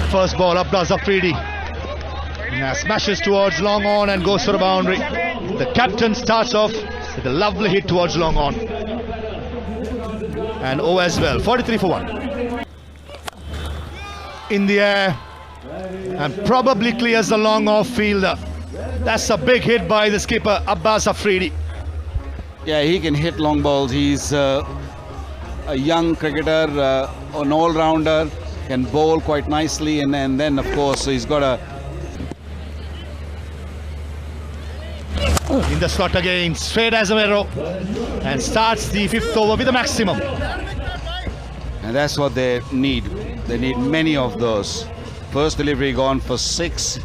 First ball, Abbas Afridi. Smashes towards long on and goes for a boundary. The captain starts off with a lovely hit towards long on. And O as well. 43 for 1. In the air. And probably clears the long off fielder. That's a big hit by the skipper, Abbas Afridi. Yeah, he can hit long balls. He's a young cricketer, an all-rounder, can bowl quite nicely, and then of course he's got a... In the slot again, straight as a arrow, and starts the 5th over with a maximum. And that's what they need. They need many of those. First delivery gone for 6.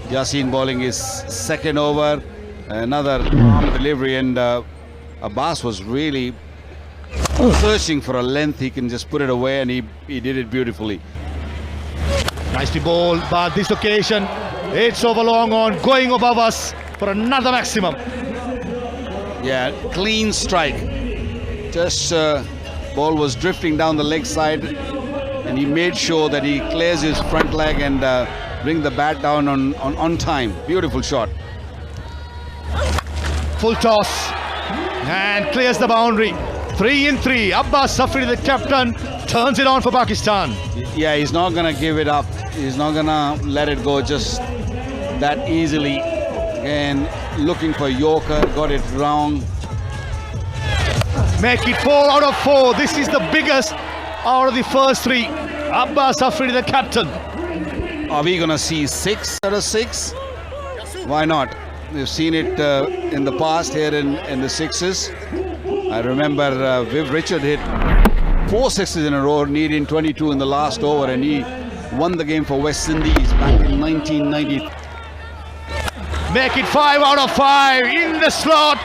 Yasin bowling his 2nd over. Another arm delivery, and Abbas was really searching for a length. He can just put it away, and he did it beautifully. Nicely bowled, but this occasion it's over long on, going above us for another maximum. Yeah, clean strike. Just ball was drifting down the leg side, and he made sure that he clears his front leg and bring the bat down on time. Beautiful shot. Full toss and clears the boundary. 3 in 3. Abbas Afridi, the captain, turns it on for Pakistan. Yeah, he's not going to give it up. He's not going to let it go just that easily. And looking for Yorker, got it wrong. Make it 4 out of 4. This is the biggest out of the first 3. Abbas Afridi, the captain. Are we going to see 6 out of 6? Why not? We've seen it in the past here in the 6s. I remember Viv Richard hit 4 6s in a row, needing 22 in the last over, and he won the game for West Indies back in 1990. Make it 5 out of 5 in the slot,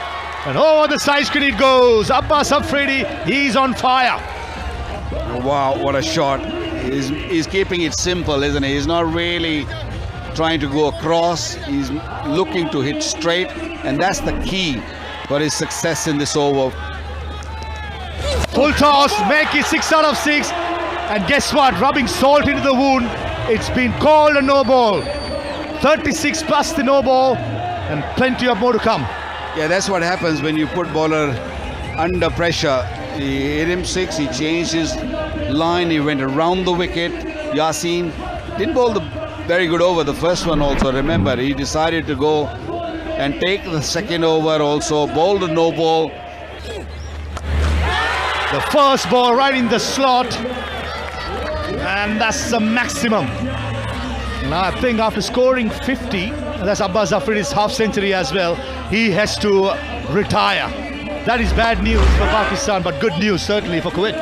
and over the side screen it goes. Abbas Afridi, he's on fire. Wow, what a shot. He's keeping it simple, isn't he? He's not really trying to go across. He's looking to hit straight, and that's the key for his success in this over. Full toss, make it 6 out of 6, and guess what? Rubbing salt into the wound. It's been called a no ball. 36 plus the no ball, and plenty of more to come. Yeah, that's what happens when you put bowler under pressure. He hit him 6, he changed his line, he went around the wicket. Yasin didn't bowl the very good over the first one also. Remember, he decided to go and take the 2nd over also, bowled a no ball. The first ball right in the slot, and that's the maximum. Now I think after scoring 50, and that's Abbas Afridi's half century as well, he has to retire. That is bad news for Pakistan, but good news certainly for Kuwait.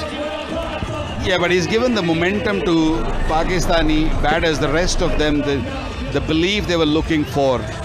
Yeah, but he's given the momentum to Pakistani batters, the rest of them, the belief they were looking for.